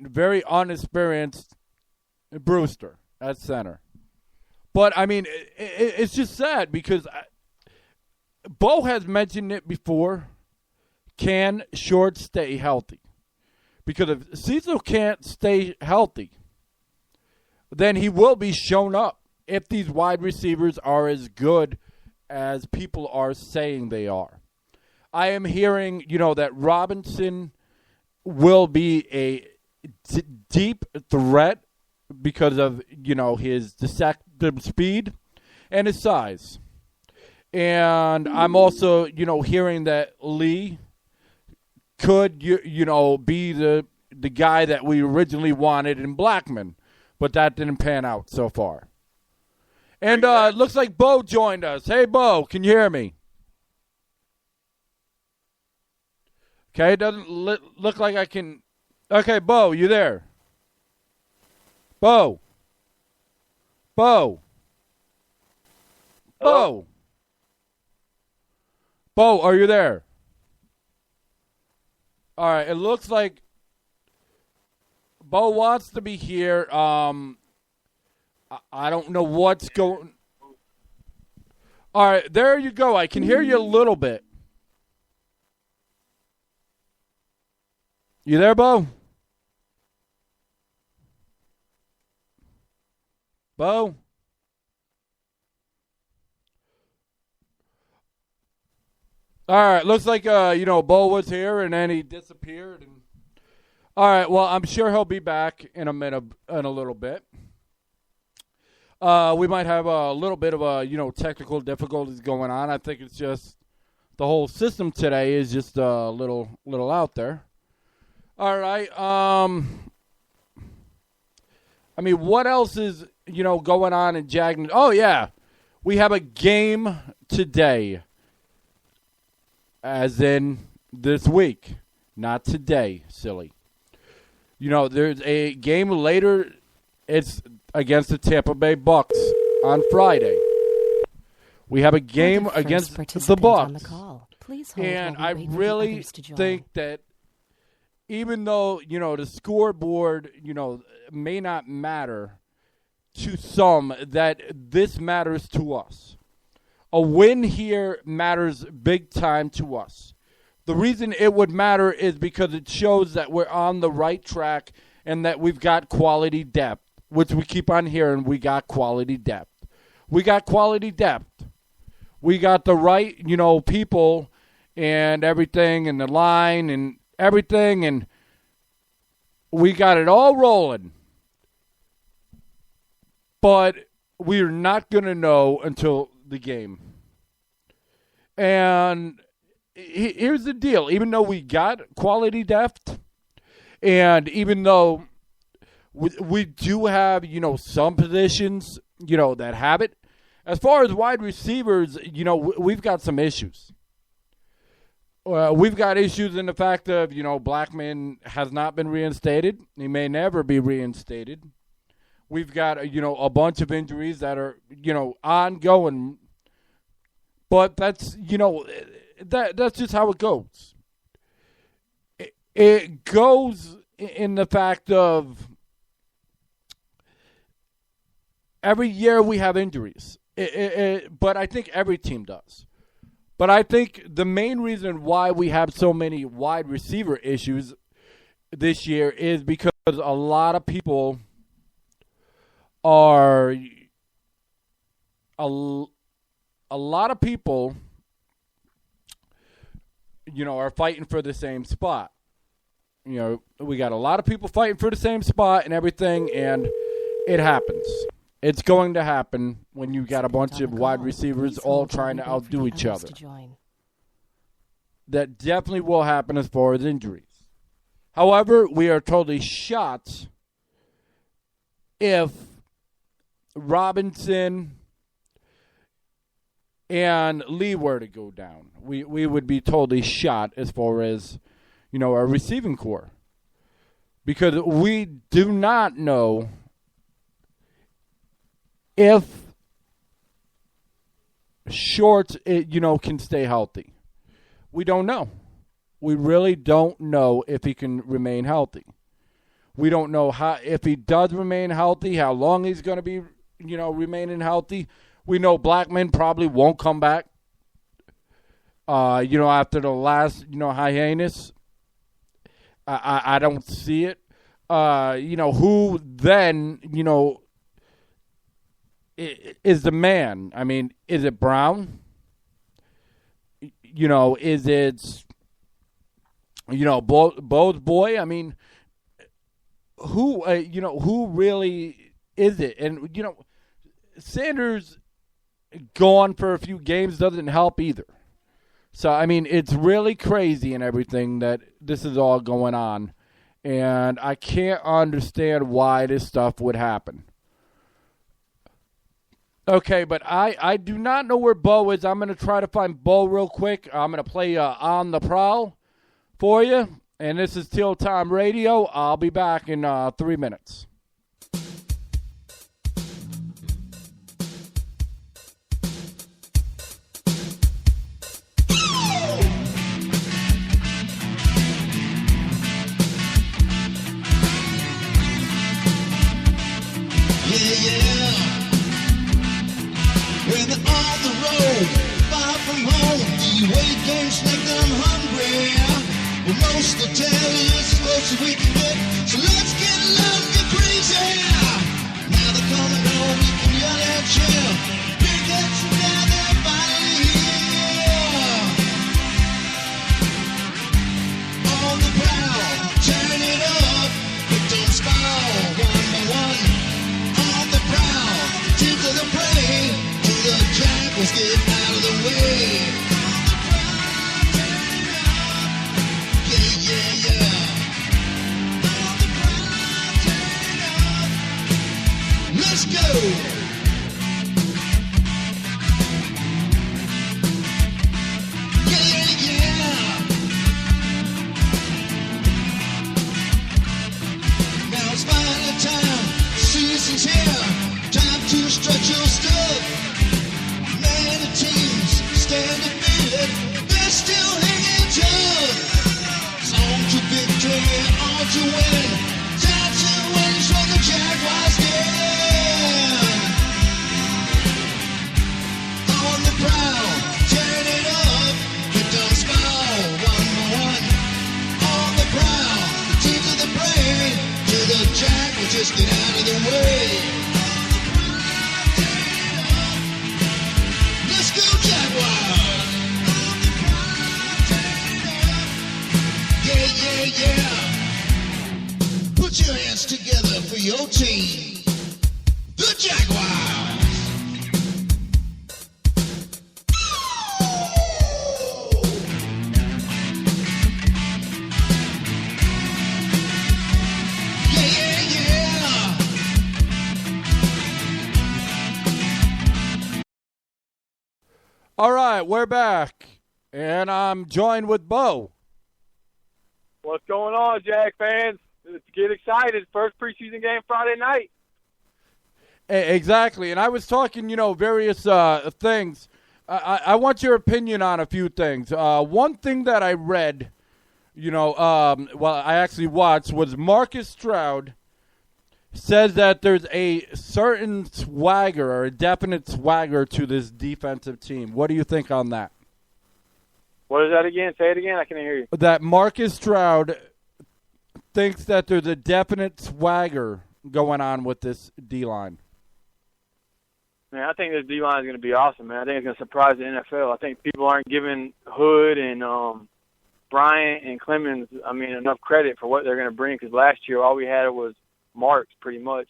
with very inexperienced Brewster at center. But, I mean, it's just sad because Bo has mentioned it before. Can Shorts stay healthy? Because if Cecil can't stay healthy, then he will be shown up if these wide receivers are as good as people are saying they are. I am hearing, that Robinson will be a deep threat because of, his deceptive speed and his size. And I'm also, hearing that Lee could, be the guy that we originally wanted in Blackman, but that didn't pan out so far. And it looks like Bo joined us. Hey, Bo, can you hear me? Okay, it doesn't look like I can. Okay, Bo, you there? Bo. Bo. Bo. Bo, are you there? All right, it looks like Bo wants to be here. I don't know what's going. All right, there you go. I can hear you a little bit. You there, Bo? Bo? All right, looks like, Bo was here and then he disappeared. All right, well, I'm sure he'll be back in a little bit. We might have a little bit of technical difficulties going on. I think it's just the whole system today is just a little out there. All right. I mean, what else is, going on in Jackson? Oh, yeah. We have a game today. As in this week. Not today, silly. There's a game later. It's against the Tampa Bay Bucks on Friday. We have a game against the Bucks. And I really think that even though, the scoreboard, may not matter to some, that this matters to us. A win here matters big time to us. The reason it would matter is because it shows that we're on the right track and that we've got quality depth, which we keep on hearing. We got quality depth. We got quality depth. We got the right, people and everything and the line and everything, and we got it all rolling. But we're not going to know until the game. And here's the deal. Even though we got quality depth, and even though we do have, some positions, that have it, as far as wide receivers, we've got some issues. We've got issues in the fact of, Blackman has not been reinstated. He may never be reinstated. We've got, a bunch of injuries that are, ongoing. But that's, that's just how it goes. It goes in the fact of every year we have injuries. But I think every team does. But I think the main reason why we have so many wide receiver issues this year is because a lot of people are a lot of people, are fighting for the same spot. We got a lot of people fighting for the same spot and everything, and it happens. It's going to happen when you got a bunch of wide receivers all trying to outdo each other. That definitely will happen as far as injuries. However, we are totally shot if Robinson and Lee were to go down. We would be totally shot as far as, our receiving core. Because we do not know if Shorts, can stay healthy. We don't know. We really don't know if he can remain healthy. We don't know if he does remain healthy, how long he's going to be, remaining healthy. We know Blackman probably won't come back, after the last, hiatus. I don't see it. Who then, is the man? I mean, is it Brown? Is it, Bo's boy? I mean, who really is it? And, Sanders gone for a few games doesn't help either. So, I mean, it's really crazy and everything that this is all going on. And I can't understand why this stuff would happen. Okay, but I do not know where Bo is. I'm going to try to find Bo real quick. I'm going to play On the Prowl for you. And this is Teal Time Radio. I'll be back in 3 minutes. When they're on the road, far from home, do you wait games like I'm hungry? Well, most will tell you it's as close as we can get, so let's get loud and get crazy. Now they're coming home, we can yell and chill. Big heads from down there finally here. On the prowl, turn it up, but don't spoil one by one. On the prowl, team to the prey. The jackals get out of the way. Yeah, yeah, yeah. Let's go. Yeah, yeah. Now it's final time. Season's here. Time to stretch your stuff. Teams stand defeated, they're still hanging tough. On to victory, on to win. Time to win for the Jaguars again. On the prowl, turn it up, but don't smile one by one. On the prowl, the team to the brain, to the Jaguars, just get out of the way. Yeah. Put your hands together for your team, the Jaguars. Yeah. All right, we're back, and I'm joined with Bo. What's going on, Jag fans? Let's get excited. First preseason game Friday night. Exactly. And I was talking, various things. I want your opinion on a few things. One thing that I read, I actually watched, was Marcus Stroud says that there's a certain swagger or a definite swagger to this defensive team. What do you think on that? What is that again? Say it again. I can't hear you. That Marcus Stroud thinks that there's a definite swagger going on with this D-line. Man, I think this D-line is going to be awesome, man. I think it's going to surprise the NFL. I think people aren't giving Hood and Bryant and Clemens, enough credit for what they're going to bring, because last year all we had was Marks pretty much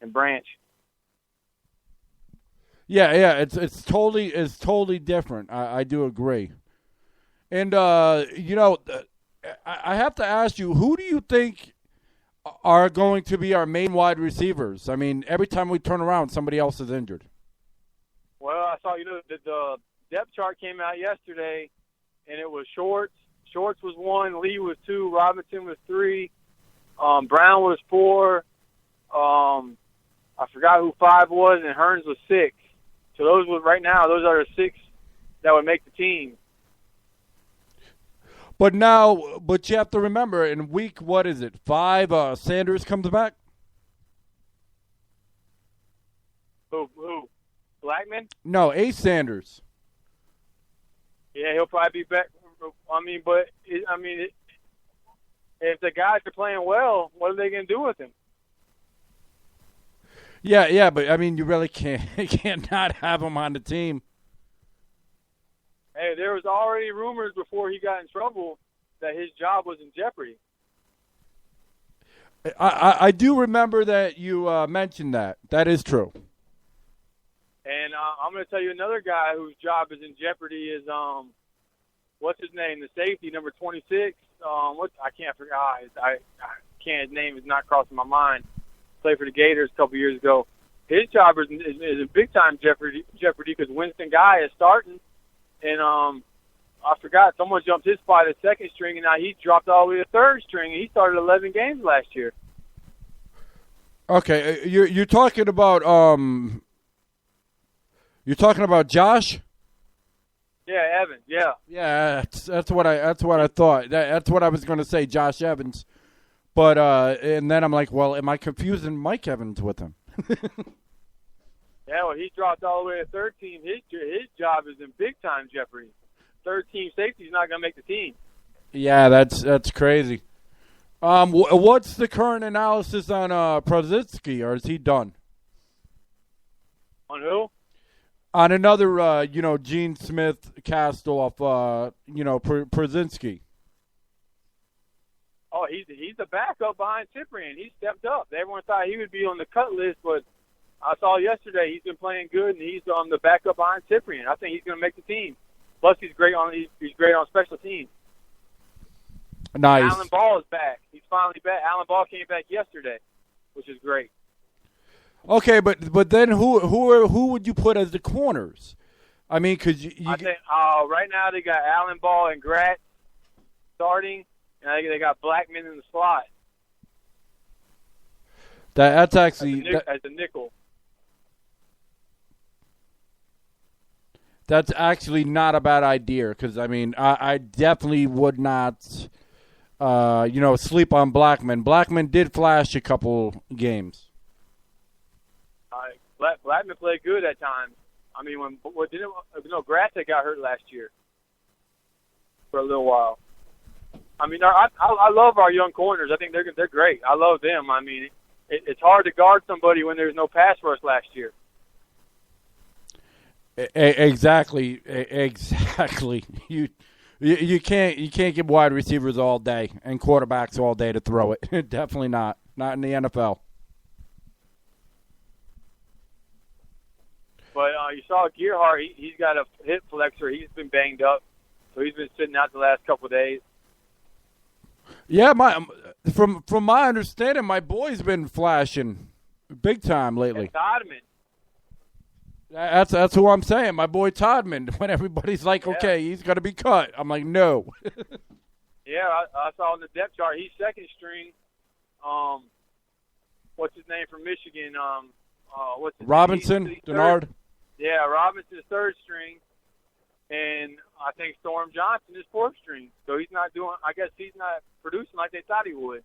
and Branch. Yeah, it's totally different. I do agree. And, I have to ask you, who do you think are going to be our main wide receivers? I mean, every time we turn around, somebody else is injured. Well, I saw, the depth chart came out yesterday, and it was Shorts. Shorts was 1, Lee was 2, Robinson was 3, Brown was 4, I forgot who 5 was, and Hearns was 6. So those are the 6 that would make the team. But you have to remember, in week, what is it, 5, Sanders comes back? Who? Blackman? No, Ace Sanders. Yeah, he'll probably be back. If the guys are playing well, what are they going to do with him? Yeah, but, I mean, you really can't not have him on the team. Hey, there was already rumors before he got in trouble that his job was in jeopardy. I do remember that you mentioned that. That is true. And I'm going to tell you another guy whose job is in jeopardy is what's his name? The safety, number 26. I can't figure. I can't. His name is not crossing my mind. Played for the Gators a couple years ago. His job is in big time jeopardy because Winston Guy is starting, and I forgot someone jumped his spot at second string, and now he dropped all the way to third string, and he started 11 games last year. Okay, you're talking about Josh? Yeah, Evans. Yeah. Yeah, that's what I thought. That's what I was going to say, Josh Evans. But and then I'm like, well, am I confusing Mike Evans with him? Yeah, well, he dropped all the way to third team. His job is in big time jeopardy. Third team safety's not going to make the team. Yeah, that's crazy. What's the current analysis on Prozinski, or is he done? On who? On another, Gene Smith cast off, Prozinski. Oh, he's the backup behind Cyprian. He stepped up. Everyone thought he would be on the cut list, but I saw yesterday he's been playing good, and he's on the backup behind Cyprian. I think he's going to make the team. Plus, he's great on special teams. Nice. Alan Ball is back. He's finally back. Alan Ball came back yesterday, which is great. Okay, but then who would you put as the corners? I mean, because I think right now they got Alan Ball and Gratz starting, and I think they got Blackman in the slot. That's actually as a nickel. That's actually not a bad idea because, I mean, I definitely would not, sleep on Blackman. Blackman did flash a couple games. Blackman played good at times. I mean, Gratz got hurt last year for a little while. I mean, I love our young corners. I think they're great. I love them. I mean, it's hard to guard somebody when there's no pass rush last year. Exactly. You can't give wide receivers all day and quarterbacks all day to throw it. Definitely not in the NFL. But you saw Gearhart. He's got a hip flexor. He's been banged up, so he's been sitting out the last couple of days. Yeah, from my understanding, my boy's been flashing big time lately. Todman. That's who I'm saying. My boy Todman. When everybody's like, okay, he's going to be cut. I'm like, no. Yeah, I saw on the depth chart, he's second string. What's his name from Michigan? What's his Robinson, name? Denard. Yeah, Robinson's third string. And I think Storm Johnson is fourth string. So he's not producing like they thought he would.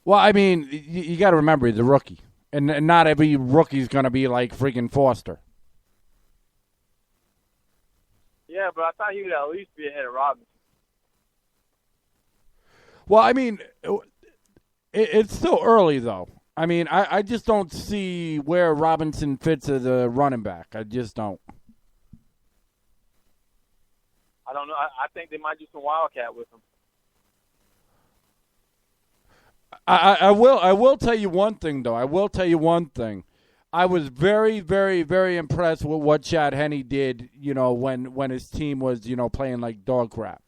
Well, I mean, you got to remember he's a rookie. And not every rookie's going to be like freaking Foster. Yeah, but I thought he would at least be ahead of Robinson. Well, I mean, it's still early, though. I mean, I just don't see where Robinson fits as a running back. I just don't. I don't know. I think they might do some Wildcat with him. I will tell you one thing, though. I will tell you one thing. I was very, very, very impressed with what Chad Henne did, when his team was, playing like dog crap.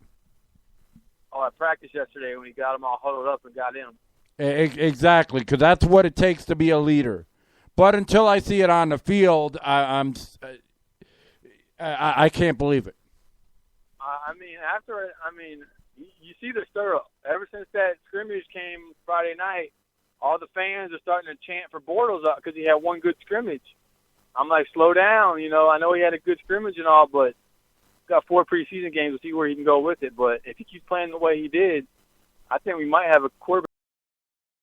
Oh, at practice yesterday when he got them all huddled up and got in. Exactly, because that's what it takes to be a leader. But until I see it on the field, I can't believe it. You see the stir-up. Ever since that scrimmage came Friday night, all the fans are starting to chant for Bortles up because he had one good scrimmage. I'm like, slow down. I know he had a good scrimmage and all, but got 4 preseason games. We'll see where he can go with it. But if he keeps playing the way he did, I think we might have a quarterback